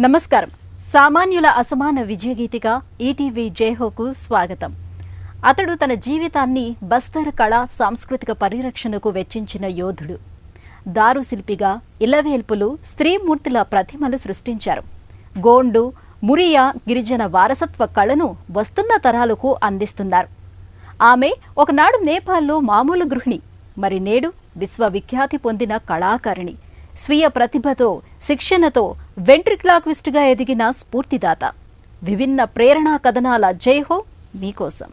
నమస్కారం. సామాన్యుల అసమాన విజయగీతిగా ఈటీవీ జైహోకు స్వాగతం. అతడు తన జీవితాన్ని బస్తర్ కళా సాంస్కృతిక పరిరక్షణకు వెచ్చించిన యోధుడు. దారుశిల్పిగా ఇలవేల్పులు, స్త్రీమూర్తుల ప్రతిమలు సృష్టించారు. గోండు, మురియా గిరిజన వారసత్వ కళను వస్తున్న తరాలకు అందిస్తున్నారు. ఆమె ఒకనాడు నేపాల్లో మామూలు గృహిణి, మరి నేడు విశ్వవిఖ్యాతి పొందిన కళాకారిణి. స్వీయ ప్రతిభతో, శిక్షణతో వెంట్రిక్లాక్విస్ట్గా ఎదిగిన స్ఫూర్తిదాత. విభిన్న ప్రేరణా కథనాల జైహో మీకోసం.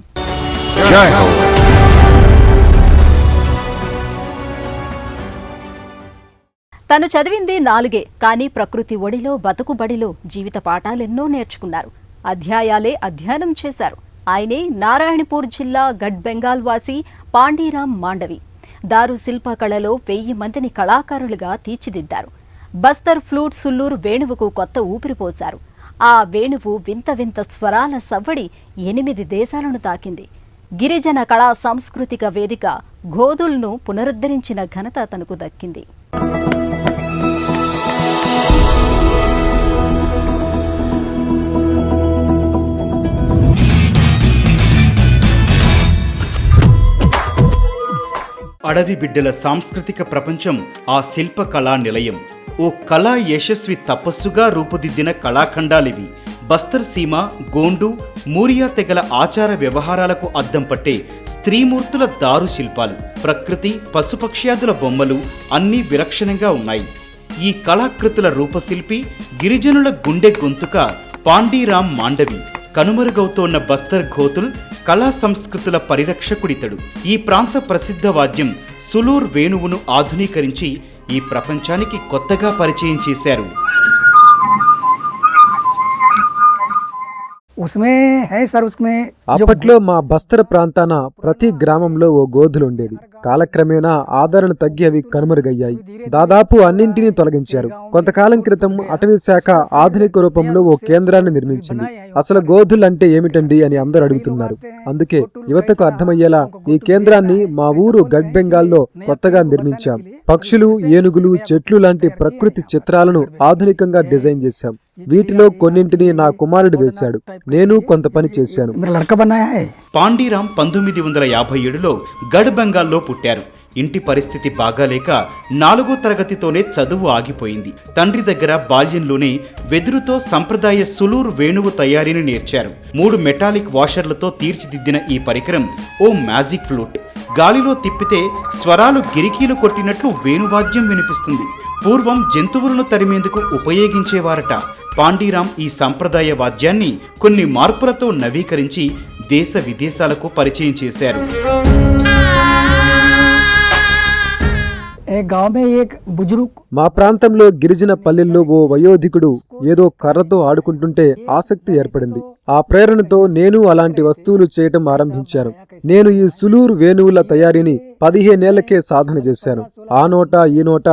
తను చదివింది 4 కానీ ప్రకృతి ఒడిలో, బతుకుబడిలో జీవిత పాఠాలెన్నో నేర్చుకున్నారు. అధ్యాయాలే అధ్యయనం చేశారు. ఆయనే నారాయణపూర్ జిల్లా గఢ్ బెంగాల్ వాసి పాండీరాం మాండవి. దారు శిల్పకళలో 1000 మందిని కళాకారులుగా తీర్చిదిద్దారు. బస్తర్ ఫ్లూట్ సుల్లూరు వేణువుకు కొత్త ఊపిరిపోశారు. ఆ వేణువు వింత వింత స్వరాల సవ్వడి 8 దేశాలను తాకింది. గిరిజన కళా సాంస్కృతిక వేదిక గోధుల్ను పునరుద్ధరించిన ఘనత తనకు దక్కింది. అడవి బిడ్డల సాంస్కృతిక ప్రపంచం ఆ శిల్ప కళా నిలయం. ఓ కళా యశస్వి తపస్సుగా రూపుదిద్దిన కళాఖండాలివి. బస్తర్ సీమ, గోండు, మూరియా తెగల ఆచార వ్యవహారాలకు అద్దం పట్టే స్త్రీమూర్తుల దారు శిల్పాలు, ప్రకృతి, పశుపక్ష్యాదుల బొమ్మలు అన్నీ విలక్షణంగా ఉన్నాయి. ఈ కళాకృతుల రూపశిల్పి, గిరిజనుల గుండె గొంతుక పాండీరాం మాండవి. కనుమరుగవుతోన్న బస్తర్ ఘోతుల్ కళా సంస్కృతుల పరిరక్షకుడితడు. ఈ ప్రాంత ప్రసిద్ధ వాద్యం సులూర్ వేణువును ఆధునీకరించి ఈ ప్రపంచానికి కొత్తగా పరిచయం చేశారు. అప్పట్లో మా బస్తర్ ప్రాంతాన ప్రతి గ్రామంలో ఓ గోధులు ఉండేది. కాలక్రమేణా ఆదరణ తగ్గి అవి కనుమరుగయ్యాయి. దాదాపు అన్నింటినీ తొలగించారు. కొంతకాలం క్రితం అటవీ శాఖ ఆధునిక రూపంలో ఓ కేంద్రాన్ని నిర్మించింది. అసలు గోధులు అంటే ఏమిటండి అని అందరూ అడుగుతున్నారు. అందుకే యువతకు అర్థమయ్యేలా ఈ కేంద్రాన్ని మా ఊరు గఢ్ బెంగాల్లో కొత్తగా నిర్మించాం. పక్షులు, ఏనుగులు, చెట్లు లాంటి ప్రకృతి చిత్రాలను ఆధునికంగా డిజైన్ చేశాం. వీటిలో కొన్నింటిని నా కుమారుడు వేశాడు. నేను కొంత పని చేశాను. పాండీరాం 1957లో గఢ్ బెంగాల్లో పుట్టారు. ఇంటి పరిస్థితి బాగాలేక 4వ తరగతితోనే చదువు ఆగిపోయింది. తండ్రి దగ్గర బాల్యంలోనే వెదురుతో సంప్రదాయ సులూర్ వేణువు తయారీని నేర్చారు. 3 మెటాలిక్ వాషర్లతో తీర్చిదిద్దిన ఈ పరికరం ఓ మ్యాజిక్ ఫ్లూట్. గాలిలో తిప్పితే స్వరాలు గిరికీలు కొట్టినట్లు వేణువాద్యం వినిపిస్తుంది. పూర్వం జంతువులను తరిమేందుకు ఉపయోగించేవారట. పాండీరాం ఈ సంప్రదాయ వాద్యాన్ని కొన్ని మార్పులతో నవీకరించి దేశ విదేశాలకు పరిచయం చేశారు. మా ప్రాంతంలో గిరిజన పల్లెల్లో ఓ వయోధికుడు ఏదో కర్రతో ఆడుకుంటుంటే ఆసక్తి ఏర్పడింది. ఆ ప్రేరణతో నేను అలాంటి వస్తువులు చేయటం ఆరంభించాను. నేను ఈ సులూర్ వేణువుల తయారీని 15 ఏళ్లకే సాధన చేశాను. ఆ నోట ఈ నోట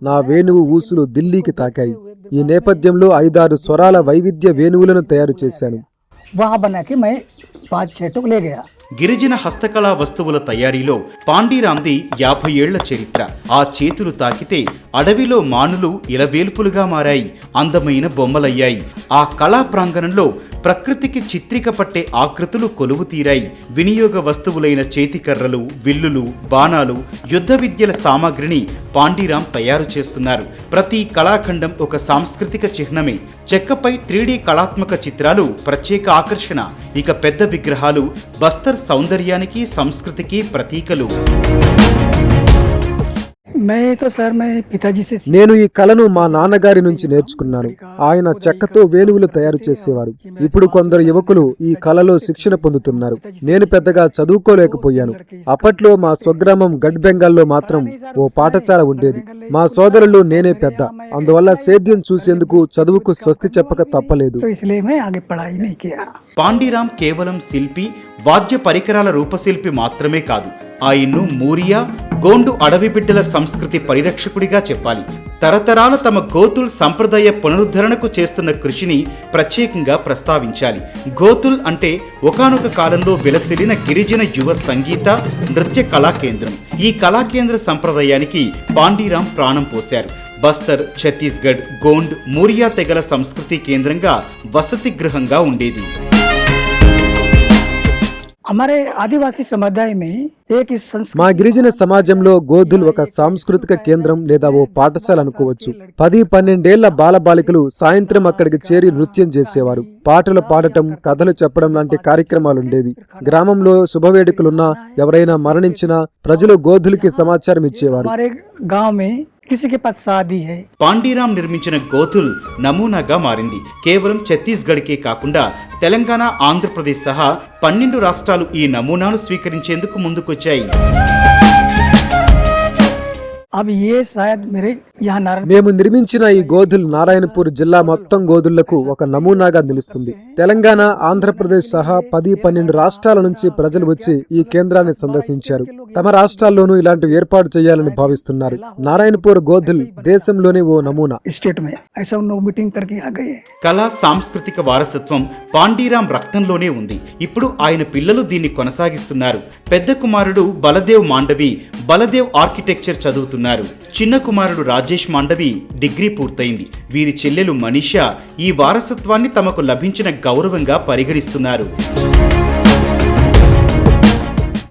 నా వేణువు ఊసులు ఢిల్లీకి తాకాయి. ఈ నేపథ్యంలో 5-6 స్వరాల వైవిధ్య వేణువులను తయారు చేశాను. గిరిజన హస్తకళా వస్తువుల తయారీలో పాండీరాంది 50 ఏళ్ల చరిత్ర. ఆ చేతులు తాకితే అడవిలో మానులు ఇలవేల్పులుగా మారాయి, అందమైన బొమ్మలయ్యాయి. ఆ కళా ప్రాంగణంలో ప్రకృతికి చిత్రిక పట్టే ఆకృతులు కొలువు తీరాయి. వినియోగ వస్తువులైన చేతికర్రలు, విల్లులు, బాణాలు, యుద్ధ విద్యల సామాగ్రిని పాండీరాం తయారు చేస్తున్నారు. ప్రతి కళాఖండం ఒక సాంస్కృతిక చిహ్నమే. చెక్కపై 3D కళాత్మక చిత్రాలు ప్రత్యేక ఆకర్షణ. ఇక పెద్ద విగ్రహాలు బస్తర్ సౌందర్యానికి, సంస్కృతికి ప్రతీకలు. నేను ఈ కళను మా నాన్నగారి నుంచి నేర్చుకున్నాను. ఆయన చెక్కతో వేణువులు తయారు చేసేవారు. ఇప్పుడు కొందరు యువకులు ఈ కళలో శిక్షణ పొందుతున్నారు. నేను పెద్దగా చదువుకోలేకపోయాను. అప్పట్లో మా స్వగ్రామం గఢ్ బెంగాల్లో మాత్రం ఓ పాఠశాల ఉండేది. మా సోదరులు నేనే పెద్ద. అందువల్ల సేద్యం చూసేందుకు చదువుకు స్వస్తి చెప్పక తప్పలేదు. పాండీరాం కేవలం శిల్పి, వాద్య పరికరాల రూపశిల్పి మాత్రమే కాదు. ఆయన్ను మూరియా, గోండు అడవి బిడ్డల సంస్కృతి పరిరక్షకుడిగా చెప్పాలి. తరతరాల తమ గోతుల్ సంప్రదాయ పునరుద్ధరణకు చేస్తున్న కృషిని ప్రత్యేకంగా ప్రస్తావించాలి. గోతుల్ అంటే ఒకానొక కాలంలో విలసిల్లిన గిరిజన యువ సంగీత నృత్య కళా కేంద్రం. ఈ కళాకేంద్ర సంప్రదాయానికి పాండీరాం ప్రాణం పోశారు. బస్తర్, ఛత్తీస్గఢ్, గోండ్, మూరియా తెగల సంస్కృతి కేంద్రంగా వసతి గృహంగా ఉండేది. हमारे आदिवासी समुदाय में एक इस మా గిరిజన సమాజంలో గోధుల్ ఒక సాంస్కృతిక కేంద్రం లేదా ఓ పాఠశాల అనుకోవచ్చు. 10-12 ఏళ్ల బాలబాలికలు సాయంత్రం అక్కడికి చేరి నృత్యం చేసేవారు. పాటలు పాడటం, కథలు చెప్పడం లాంటి కార్యక్రమాలుండేవి. గ్రామంలో శుభవేడుకలున్నా, ఎవరైనా మరణించినా ప్రజలు గోధులకి సమాచారం ఇచ్చేవారు. हमारे गांव में किसी के पास शादी है. పాండీరాం నిర్మించిన గోతుల్ నమూనాగా మారింది. కేవలం ఛత్తీస్గఢ్కే కాకుండా తెలంగాణ, ఆంధ్రప్రదేశ్ సహా 12 రాష్ట్రాలు ఈ నమూనాను స్వీకరించేందుకు ముందుకొచ్చాయి. अब ये शायद मेरे यहाँ नारायण మేము నిర్మించిన ఈ గోధుల్ నారాయణపూర్ జిల్లా మొత్తం గోధుళ్లకు ఒక నమూనాగా నిలుస్తుంది. తెలంగాణ, ఆంధ్రప్రదేశ్ సహా 10-12 రాష్ట్రాల నుంచి ప్రజలు వచ్చి ఈ కేంద్రాన్ని సందర్శించారు. తమ రాష్ట్రాల్లోనూ ఇలాంటివి ఏర్పాటు చేయాలని భావిస్తున్నారు. నారాయణపూర్ గోధుల్ దేశంలోనే ఓ నమూనా. स्टेट में ऐसा उन लोग मीटिंग करके आ गए. కళా సాంస్కృతిక వారసత్వం పాండీరాం రక్తంలోనే ఉంది. ఇప్పుడు ఆయన పిల్లలు దీన్ని కొనసాగిస్తున్నారు. పెద్ద కుమారుడు బలదేవ్ మాండవి బలదేవ్ ఆర్కిటెక్చర్ చదువుతున్నారు. చిన్న కుమారుడు రాజేష్ మాండవి డిగ్రీ పూర్తయింది. వీరి చెల్లెలు మనీషా ఈ వారసత్వాన్ని తమకు లభించిన గౌరవంగా పరిగణిస్తున్నారు.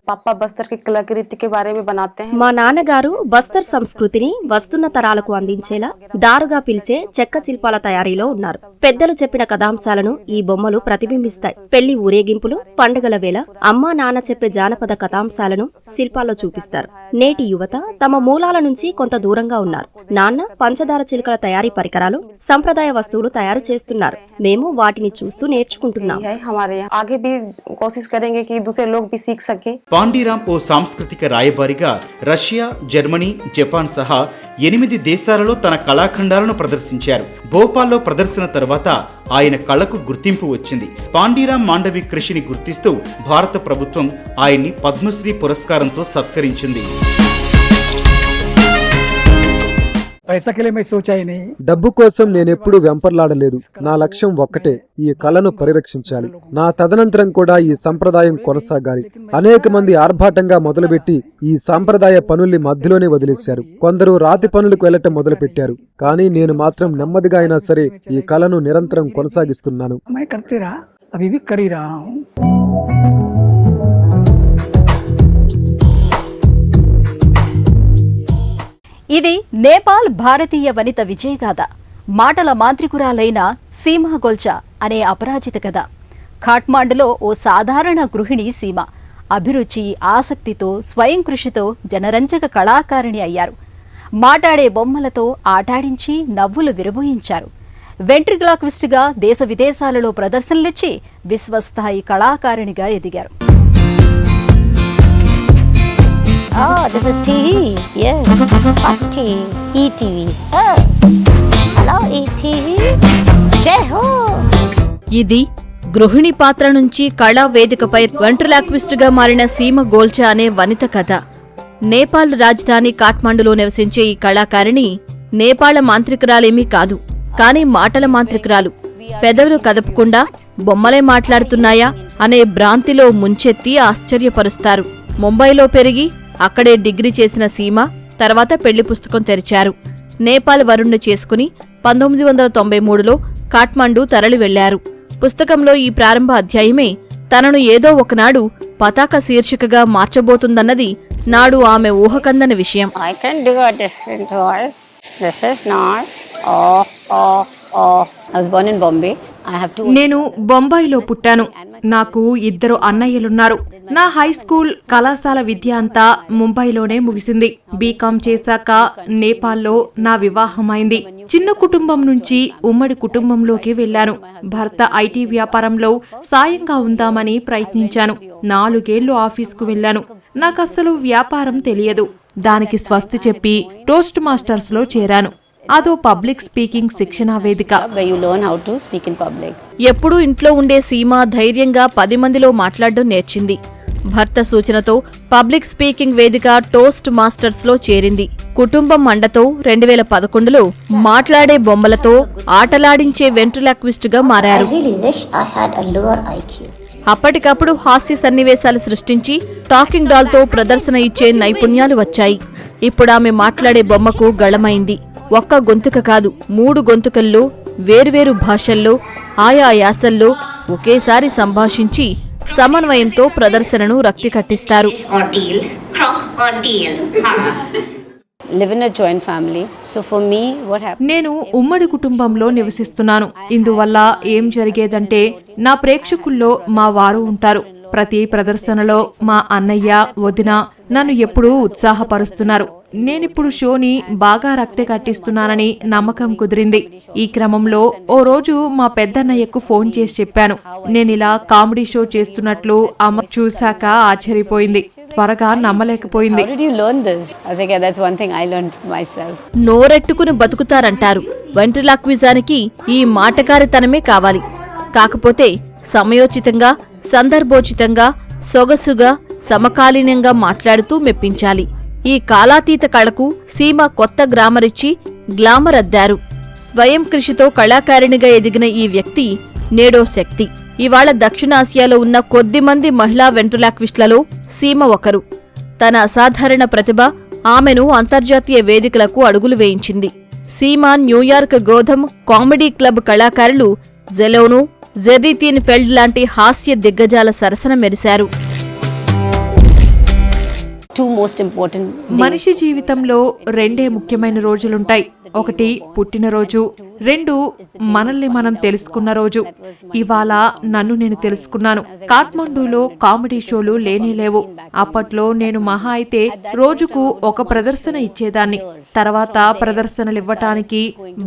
पापा बस्तर की कलाकृति के बारे में बनाते हैं. మా నాన్నగారు బస్తర్ సంస్కృతిని వస్తున్న తరాలకు అందించేలా దారుగా పిలిచే చెక్క శిల్పాల తయారీలో ఉన్నారు. పెద్దలు చెప్పిన కథాంశాలను ఈ బొమ్మలు ప్రతిబింబిస్తాయి. పెళ్లి ఊరేగింపులు, పండుగల వేళ అమ్మా నాన్న చెప్పే జానపద కథాంశాలను శిల్పాల్లో చూపిస్తారు. నేటి యువత తమ మూలాల నుంచి కొంత దూరంగా ఉన్నారు. నాన్న పంచదార చిలుకల తయారీ పరికరాలు, సంప్రదాయ వస్తువులు తయారు చేస్తున్నారు. మేము వాటిని చూస్తూ నేర్చుకుంటున్నాం. हमारे यहाँ आगे भी कोशिश करेंगे कि दूसरे लोग भी सीख सके. పాండీరాం ఓ సాంస్కృతిక రాయబారిగా రష్యా, జర్మనీ, జపాన్ సహా 8 దేశాలలో తన కళాఖండాలను ప్రదర్శించారు. భోపాల్లో ప్రదర్శన తర్వాత ఆయన కళకు గుర్తింపు వచ్చింది. పాండీరాం మాండవి కృషిని గుర్తిస్తూ భారత ప్రభుత్వం ఆయన్ని పద్మశ్రీ పురస్కారంతో సత్కరించింది. पैसा के लिए मैं सोचा ही नहीं. డబ్బు కోసం నేనెప్పుడూ వెంపర్లాడలేదు. నా లక్ష్యం ఒక్కటే, ఈ కళను పరిరక్షించాలి. నా తదనంతరం కూడా ఈ సంప్రదాయం కొనసాగాలి. అనేక మంది ఆర్భాటంగా మొదలుపెట్టి ఈ సాంప్రదాయ పనుల్ని మధ్యలోనే వదిలేశారు. కొందరు రాతి పనులకు వెళ్లటం మొదలుపెట్టారు. కానీ నేను మాత్రం నెమ్మదిగా అయినా సరే ఈ కళను నిరంతరం కొనసాగిస్తున్నాను. मैं करते रहा, अभी भी कर ही रहा हूँ. ఇది నేపాల్ భారతీయ వనిత విజయగాథ. మాటల మాంత్రికురాలైన సీమా గోల్చా అనే అపరాజిత కథ. ఖాట్మాండులో ఓ సాధారణ గృహిణి సీమ అభిరుచి, ఆసక్తితో, స్వయం కృషితో జనరంజక కళాకారిణి అయ్యారు. మాటాడే బొమ్మలతో ఆటాడించి నవ్వులు విరబోయించారు. వెంట్రిగ్లాక్విస్ట్గా దేశ విదేశాలలో ప్రదర్శనలిచ్చి విశ్వస్థాయి కళాకారిణిగా ఎదిగారు. Oh, this is TV. Yes, what TV? ETV. Oh, hello ETV. Jai Ho. ఇది గృహిణి పాత్ర నుంచి కళా వేదికపై వెంట్రిలాక్విస్ట్గా మారిన సీమ గోల్చా అనే వనిత కథ. నేపాల్ రాజధాని కాఠ్మండులో నివసించే ఈ కళాకారిణి నేపాళ మాంత్రికురాలేమీ కాదు, కానీ మాటల మాంత్రికురాలు. పెదవులు కదపకుండా బొమ్మలే మాట్లాడుతున్నాయా అనే భ్రాంతిలో ముంచెత్తి ఆశ్చర్యపరుస్తారు. ముంబైలో పెరిగి అక్కడే డిగ్రీ చేసిన సీమ తర్వాత పెళ్లి పుస్తకం తెరిచారు. నేపాల్ వరుణ్ణి చేసుకుని 1993లో కాఠ్మండు తరలి వెళ్లారు. పుస్తకంలో ఈ ప్రారంభ అధ్యాయమే తనను ఏదో ఒకనాడు పతాక శీర్షికగా మార్చబోతుందన్నది నాడు ఆమె ఊహకందని విషయం. I can do a different voice. This is nice. Oh, oh, oh. I was born in Bombay. I have two. నేను బొంబాయిలో పుట్టాను. నాకు 2 అన్నయ్యలున్నారు. నా హై స్కూల్, కళాశాల విద్య అంతా ముంబైలోనే ముగిసింది. బీకాం చేశాక నేపాల్లో నా వివాహమైంది. చిన్న కుటుంబం నుంచి ఉమ్మడి కుటుంబంలోకి వెళ్లాను. భర్త ఐటీ వ్యాపారంలో సాయంగా ఉందామని ప్రయత్నించాను. 4 ఏళ్లు ఆఫీస్కు వెళ్లాను. నాకస్సలు వ్యాపారం తెలియదు. దానికి స్వస్తి చెప్పి టోస్ట్ మాస్టర్స్ లో చేరాను. అదో పబ్లిక్ స్పీకింగ్ శిక్షణా వేదిక. Where you learn how to speak in public. ఎప్పుడూ ఇంట్లో ఉండే సీమ ధైర్యంగా 10 మందిలో మాట్లాడడం నేర్చింది. భర్త సూచనతో పబ్లిక్ స్పీకింగ్ వేదిక టోస్ట్ మాస్టర్స్లో చేరింది. కుటుంబం అండతో 2011లో మాట్లాడే బొమ్మలతో ఆటలాడించే వెంట్రులాక్విస్ట్గా మారారు. అప్పటికప్పుడు హాస్య సన్నివేశాలు సృష్టించి టాకింగ్ డాల్తో ప్రదర్శన ఇచ్చే నైపుణ్యాలు వచ్చాయి. ఇప్పుడామె మాట్లాడే బొమ్మకు గళమైంది. ఒక్క గొంతుక కాదు, 3 గొంతుకల్లో వేర్వేరు భాషల్లో ఆయా యాసల్లో ఒకేసారి సంభాషించి సమన్వయంతో ప్రదర్శనను రక్తి కట్టిస్తారు. Live in a joint family. So for me, what happened? నేను ఉమ్మడి కుటుంబంలో నివసిస్తున్నాను. ఇందువల్ల ఏం జరిగేదంటే నా ప్రేక్షకుల్లో మా వారు ఉంటారు. ప్రతి ప్రదర్శనలో మా అన్నయ్య, వదిన నన్ను ఎప్పుడూ ఉత్సాహపరుస్తున్నారు. నేనిప్పుడు షోని బాగా రక్తి కట్టిస్తున్నానని నమ్మకం కుదిరింది. ఈ క్రమంలో ఓ రోజు మా పెద్దన్నయ్యకు ఫోన్ చేసి చెప్పాను, నేనిలా కామెడీ షో చేస్తున్నట్లు. అమ్మ చూశాక ఆశ్చర్యపోయింది, త్వరగా నమ్మలేకపోయింది. How did you learn this? I was like, yeah, that's one thing I learned myself. నోరెట్టుకుని బతుకుతారంటారు. వెంట్రులాక్విజానికి ఈ మాటకారితనమే కావాలి. కాకపోతే సమయోచితంగా, సందర్భోచితంగా, సొగసుగా, సమకాలీనంగా మాట్లాడుతూ మెప్పించాలి. ఈ కాలాతీత కళకు సీమ కొత్త గ్రామరిచ్చి గ్లామర్ అద్దారు. స్వయం కృషితో కళాకారిణిగా ఎదిగిన ఈ వ్యక్తి నేడో శక్తి. ఇవాళ దక్షిణాసియాలో ఉన్న కొద్దిమంది మహిళా వెంట్రులాక్విస్ట్లలో సీమ ఒకరు. తన అసాధారణ ప్రతిభ ఆమెను అంతర్జాతీయ వేదికలకు అడుగులు వేయించింది. సీమ న్యూయార్క్ గోధమ్ కామెడీ క్లబ్ కళాకారులు జెలోను, జెర్రీతీన్ ఫెల్డ్ లాంటి హాస్య దిగ్గజాల సరసన మెరిశారు. Two most important మనిషి జీవితంలో 2 ముఖ్యమైన రోజులుంటాయి. ఒకటి పుట్టినరోజు, 2 మనల్ని మనం తెలుసుకున్న రోజు. ఇవాళ నన్ను నేను తెలుసుకున్నాను. కాఠ్మండూలో కామెడీ షోలు లేనేలేవు. అప్పట్లో నేను మహా అయితే రోజుకు ఒక ప్రదర్శన ఇచ్చేదాన్ని. తర్వాత ప్రదర్శనలివ్వటానికి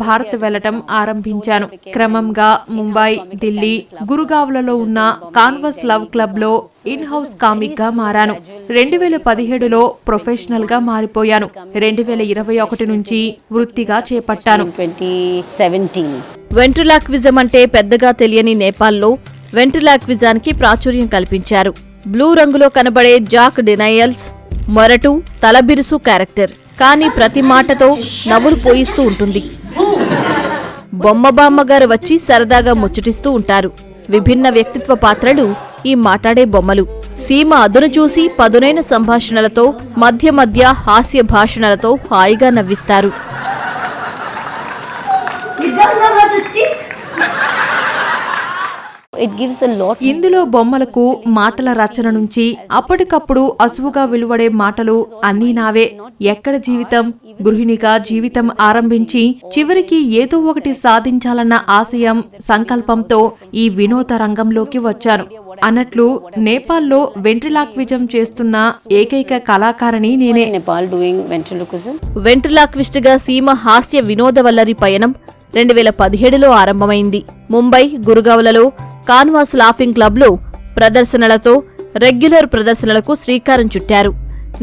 భారత్ వెళ్లటం ఆరంభించాను. క్రమంగా ముంబై, ఢిల్లీ, గురుగావ్లలో ఉన్న కాన్వస్ లవ్ క్లబ్ లో ఇన్ హౌస్ కామిక్ గా మారాను. 2017లో ప్రొఫెషనల్ గా మారిపోయాను. 2021 నుంచి వృత్తిగా చేపట్టాను. 2017. వెంట్రులాక్విజం అంటే పెద్దగా తెలియని నేపాల్లో వెంట్రులాక్విజానికి ప్రాచుర్యం కల్పించారు. బ్లూ రంగులో కనబడే జాక్ డినయల్స్ మొరటు, తలబిరుసు క్యారెక్టర్. కానీ ప్రతి మాటతో నవ్వులు పోయిస్తూ ఉంటుంది. బొమ్మబామ్మగారు వచ్చి సరదాగా ముచ్చటిస్తూ ఉంటారు. విభిన్న వ్యక్తిత్వ పాత్రలు ఈ మాట్లాడే బొమ్మలు. సీమ అదును చూసి పదునైన సంభాషణలతో, మధ్య మధ్య హాస్య భాషణలతో హాయిగా నవ్విస్తారు. It gives a lot. ఇందులో బొమ్మలకు మాటల రచన నుంచి అప్పటికప్పుడు అసువుగా వెలువడే మాటలు అన్నీ నావే. ఎక్కడ జీవితం, గృహిణిగా జీవితం ఆరంభించి చివరికి ఏదో ఒకటి సాధించాలన్న ఆశయం, సంకల్పంతో ఈ వినోద రంగంలోకి వచ్చాను. అన్నట్లు నేపాల్లో వెంట్రులాక్విజం చేస్తున్న ఏకైక కళాకారిణి నేనే. Nepal doing ventriloquism. వెంట్రులాక్విస్ట్గా సీమ హాస్య వినోదవల్లరి పయనం 2017లో ఆరంభమైంది. ముంబై, గురుగావ్లలో కాన్వాస్ లాఫింగ్ క్లబ్లో ప్రదర్శనలతో రెగ్యులర్ ప్రదర్శనలకు శ్రీకారం చుట్టారు.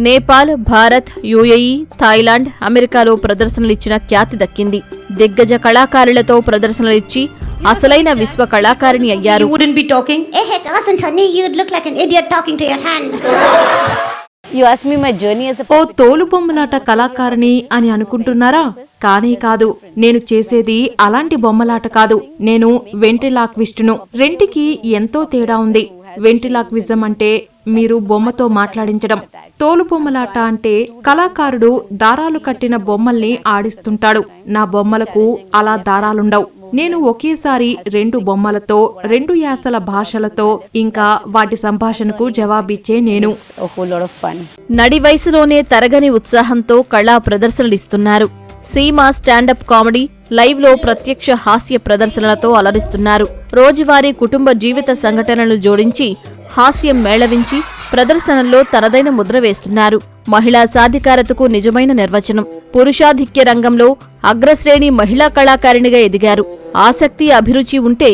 నేపాల్, భారత్, యుఏఈ, థాయిలాండ్, అమెరికాలో ప్రదర్శనలిచ్చిన ఖ్యాతి దక్కింది. దిగ్గజ కళాకారులతో ప్రదర్శనలిచ్చి అసలైన విశ్వ కళాకారిణి అయ్యారు. You asked me my journey as a ఓ తోలుబొమ్మలాట కళాకారిణి అని అనుకుంటున్నారా? కానీ కాదు. నేను చేసేది అలాంటి బొమ్మలాట కాదు. నేను వెంట్రులాక్విస్టును. రెంటికి ఎంతో తేడా ఉంది. వెంట్రులాక్విజం అంటే మీరు బొమ్మతో మాట్లాడించడం. తోలుబొమ్మలాట అంటే కళాకారుడు దారాలు కట్టిన బొమ్మల్ని ఆడిస్తుంటాడు. నా బొమ్మలకు అలా దారాలుండవు. నేను ఒకేసారి 2 బొమ్మలతో, 2 యాసల భాషలతో, ఇంకా వాటి సంభాషణకు జవాబిచ్చే నేను. a whole lot of fun. నడి వయసులోనే తరగని ఉత్సాహంతో కళా ప్రదర్శనలిస్తున్నారు. సీమ స్టాండప్ కామెడీ, లైవ్లో ప్రత్యక్ష హాస్య ప్రదర్శనలతో అలరిస్తున్నారు. రోజువారీ కుటుంబ జీవిత సంఘటనలు జోడించి హాస్యం మేళవించి ప్రదర్శనల్లో తనదైన ముద్ర వేస్తున్నారు. మహిళా సాధికారతకు నిజమైన నిర్వచనం. పురుషాధిక్య రంగంలో అగ్రశ్రేణి మహిళా కళాకారిణిగా ఎదిగారు. ఆసక్తి, అభిరుచి ఉంటే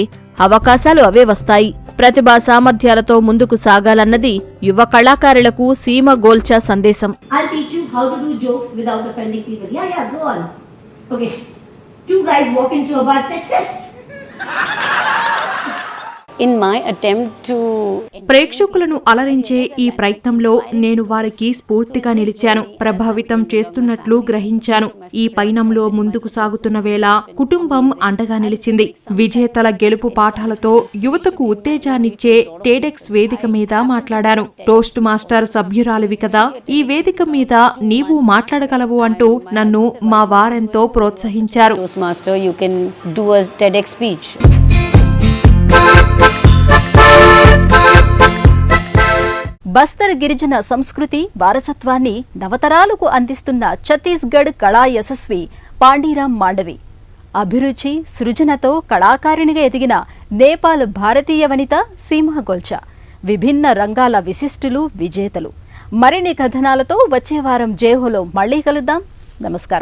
అవకాశాలు అవే వస్తాయి. ప్రతిభా సామర్థ్యాలతో ముందుకు సాగాలన్నది యువ కళాకారులకు సీమ గోల్చా సందేశం. I'll teach you how to do jokes without offending people. Yeah, go on. Okay. 2 guys walk into a bar, sexist. In my attempt to ప్రేక్షకులను అలరించే ఈ ప్రయత్నంలో నేను వారికి స్ఫూర్తిగా నిలిచాను, ప్రభావితం చేస్తున్నట్లు గ్రహించాను. ఈ పయనంలో ముందుకు సాగుతున్న వేళ కుటుంబం అండగా నిలిచింది. విజేతల గెలుపు పాఠాలతో యువతకు ఉత్తేజాన్నిచ్చే టెడెక్స్ వేదిక మీద మాట్లాడాను. టోస్ట్ మాస్టర్ సభ్యురాలివి కదా, ఈ వేదిక మీద నీవు మాట్లాడగలవు అంటూ నన్ను మా వారెంతో ప్రోత్సహించారు. Toastmaster, you can do a TEDx speech. Bastar గిరిజన సంస్కృతి వారసత్వాన్ని నవతరాలకు అందిస్తున్న ఛత్తీస్గఢ్ కళా యశస్వి పాండీరామ్ మాండవి. అభిరుచి సృజనతో కళాకారిణిగా ఎదిగిన నేపాల్ భారతీయ వనిత సీమా గోల్చా. విభిన్న రంగాల విశిష్టులు, విజేతలు. మరిన్ని కథనాలతో వచ్చే వారం జేహోలో మళ్లీ కలుద్దాం. నమస్కారం.